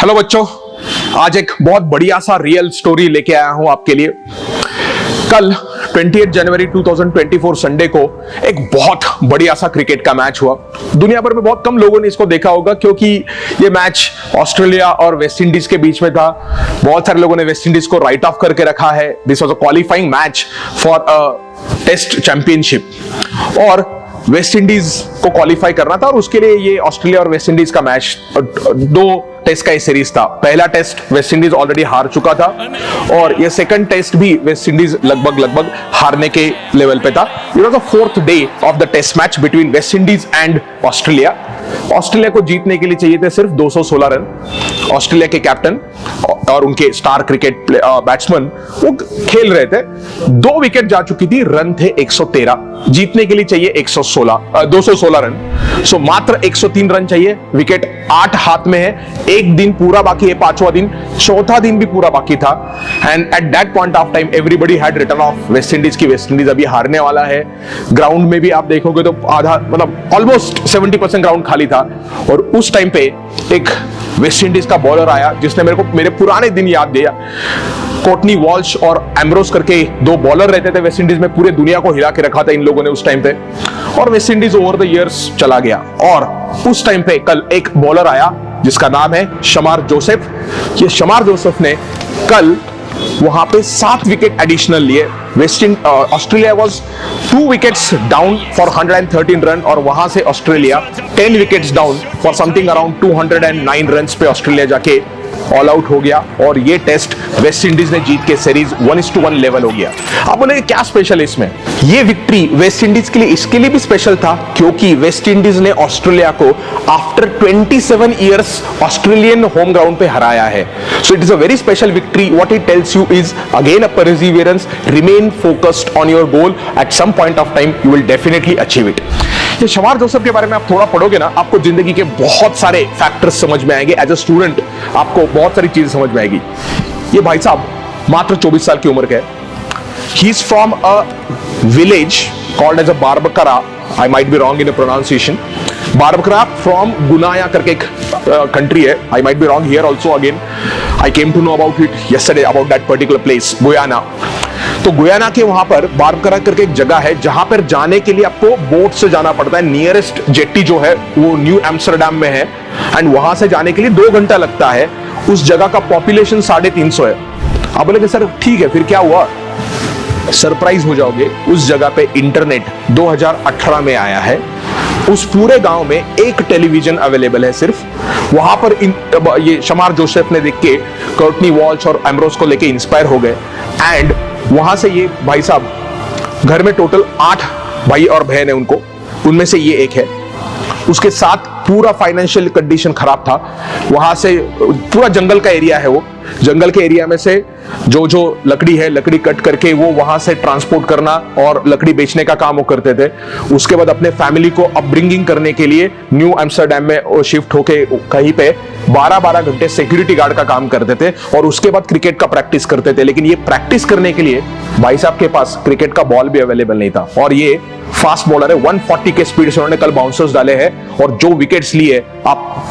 Hello बच्चों, आज एक बहुत बढ़िया सा रियल स्टोरी लेके आया हूं आपके लिए। कल 28 जनवरी 2024 संडे को एक बहुत बढ़िया सा क्रिकेट का मैच हुआ। दुनिया भर में बहुत कम लोगों ने इसको देखा होगा क्योंकि ये मैच ऑस्ट्रेलिया और वेस्ट इंडीज के बीच में था। बहुत सारे लोगों ने वेस्ट इंडीज को राइट ऑफ करके रखा है। This was a qualifying match for a test championship और वेस्ट इंडीज को क्वालिफाई करना था और उसके लिए ये ऑस्ट्रेलिया और वेस्ट इंडीज का मैच दो टेस्ट का सीरीज था। पहला टेस्ट वेस्ट इंडीज ऑलरेडी हार चुका था और ये सेकंड टेस्ट भी वेस्ट इंडीज लगभग हारने के लेवल पे था। It was the fourth day of the test match between West Indies and Australia. Australia को जीतने के लिए चाहिए थे सिर्फ 216 रन। ऑस्ट्रेलिया के कैप्टन और उनके स्टार क्रिकेट बैट्समैन वो खेल रहे थे। 2 विकेट जा चुकी थी, रन थे 113। जीतने के लिए चाहिए 216 रन। सो मात्र 103 रन चाहिए। विकेट 8 हाथ में है। एक दिन पूरा बाकी है, 5वां दिन, चौथा दिन भी पूरा बाकी था। And at that point of time everybody had return of West Indies की वेस्ट इंडीज अभी हारने वाला है। ग्राउंड में भी आप देखोगे तो आधा मतलब ऑलमोस्ट 70% ग्राउंड खाली था और उस टाइम पे एक वेस्ट इंडीज का बॉलर आया जिसने मेरे पुराने दिन याद दिया। कोटनी वॉल्श और एम्ब्रोस करके 2 बॉलर रहते थे वेस्ट इंडीज में। पूरे दुनिया को हिला के रखा था इन लोगों ने उस टाइम पे और West Indies over the years चला गया। और उस टाइम पे कल एक बॉलर आया जिसका नाम है शमार जोसेफ। ये शमार जोसेफ ने कल वहां पे 7 विकेट एडिशनल लिए। Australia was 2 wickets down for 113 run और वहां से Australia 10 wickets down for something around 209 run पे ऑस्ट्रेलिया जाके ऑल आउट हो गया और ये टेस्ट वेस्ट इंडीज ने जीत के सीरीज 1:1 लेवल हो गया। आप बोलेंगे क्या स्पेशल है इसमें? ये विक्ट्री वेस्ट इंडीज के लिए इसके लिए भी स्पेशल था क्योंकि वेस्ट इंडीज ने ऑस्ट्रेलिया को after 27 years Australian home ground पे हराया है। So it is a very special victory. What it tells you is again a perseverance, remain focused on your goal. At some point of time you will definitely achieve it. ये Shamar Joseph के बारे में आप थोड़ा पढ़ोगे ना, आपको जिंदगी के बहुत सारे फैक्टर्स समझ में आएंगे। एज अ स्टूडेंट आपको बहुत सारी चीजें समझ में आएगी। ये भाई साहब मात्र 24 साल की उम्र के है। He is from a village called as a बारबकरा। I might be wrong in a pronunciation. बारबकरा फ्रॉम गुनाया करके एक कंट्री है। I might be wrong here also. Again I came to know about it yesterday about that particular place, Guyana. तो Guyana के वहां पर बारबकरा करके एक जगह है जहां पर जाने के लिए आपको बोट से जाना पड़ता है। नियरेस्ट जेट्टी जो है वो न्यू एम्स्टरडैम में है एंड वहां से जाने के लिए 2 घंटा लगता है। उस जगह का पॉपुलेशन 350 है। आप बोलेंगे सर ठीक है, फिर क्या हुआ? सरप्राइज हो जाओगे, उस जगह पे इंटरनेट 2018 में आया है। उस पूरे गांव में एक टेलीविजन अवेलेबल है सिर्फ। वहां पर ये शमार जोसेफ ने देख के कोटनी वॉल्श और एम्ब्रोस को लेके इंस्पायर हो गए एंड वहां से ये भाई साहब घर में टोटल 8 भाई और बहन है उनको, उनमें से ये एक है। उसके साथ पूरा फाइनेंशियल कंडीशन खराब था। वहां से पूरा जंगल का एरिया है, वो जंगल के एरिया में से जो लकड़ी है, लकड़ी कट करके वो वहां से ट्रांसपोर्ट करना और लकड़ी बेचने का काम वो करते थे। उसके बाद अपने फैमिली को अपब्रिंगिंग करने के लिए न्यू एम्स्टरडैम में शिफ्ट होके कहीं पे 12-12 घंटे सिक्योरिटी गार्ड का काम करते थे और उसके बाद क्रिकेट का प्रैक्टिस करते थे। लेकिन ये प्रैक्टिस करने के लिए भाई साहब के पास क्रिकेट का बॉल भी अवेलेबल नहीं था और ये फास्ट बॉलर है। 140 के स्पीड से उन्होंने कल बाउंसर्स डाले हैं और जो विकेट्स लिए आप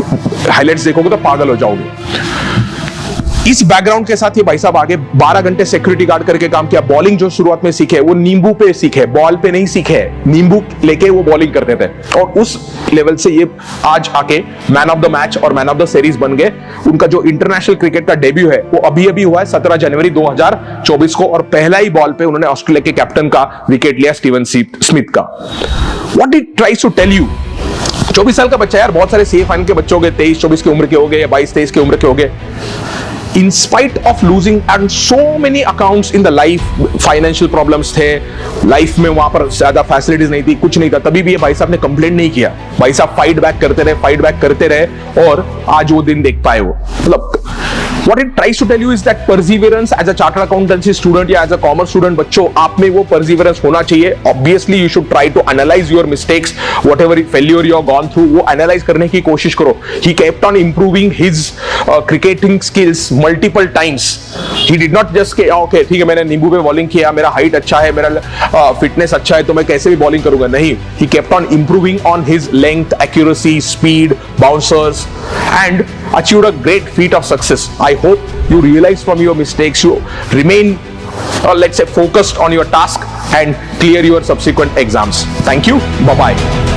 हाइलाइट्स देखोगे तो पागल हो जाओगे। इस बैकग्राउंड के साथ ये भाई साहब आगे 12 घंटे सिक्योरिटी गार्ड करके काम किया। बॉलिंग जो शुरुआत में सीखे वो नींबू पे सीखे, बॉल पे नहीं सीखे। नींबू लेके वो बॉलिंग करते थे और उस लेवल से ये आज आके मैन ऑफ द मैच और मैन ऑफ द सीरीज बन गए। उनका जो इंटरनेशनल क्रिकेट का डेब्यू है वो अभी हुआ है 17 जनवरी 2024 को और पहला ही बॉल पे उन्होंने ऑस्ट्रेलिया के कैप्टन का विकेट लिया, स्टीवन स्मिथ का। What it tries to tell you? 24 साल का बच्चा यार, बहुत सारे सीए फाइनल के बच्चे हो गए 23-24 की उम्र के हो गए या 22-23 की उम्र के हो गए। In spite of losing and so many accounts in the life, financial problems थे, लाइफ में वहां पर ज्यादा फैसिलिटीज नहीं थी, कुछ नहीं था, तभी भी ये भाई साहब ने कंप्लेंट नहीं किया। भाई साहब फाइट बैक करते रहे और आज वो दिन देख पाए वो। मतलब what it tries to tell you is that perseverance as a chartered accountancy student या as a commerce student बच्चों, आप में वो perseverance होना चाहिए। Obviously you should try to analyze your mistakes, whatever failure you have gone through, वो analyze करने की कोशिश करो। He kept on improving his cricketing skills multiple times. He did not just say okay ठीक है मैंने नींबू पे बॉलिंग किया, मेरा हाइट अच्छा है, मेरा फिटनेस अच्छा है तो मैं कैसे भी बॉलिंग करूंगा, नहीं। He kept on improving on his length, accuracy, speed, bouncers, and achieved a great feat of success. I hope you realize from your mistakes, you remain, let's say, focused on your task and clear your subsequent exams. Thank you. Bye bye.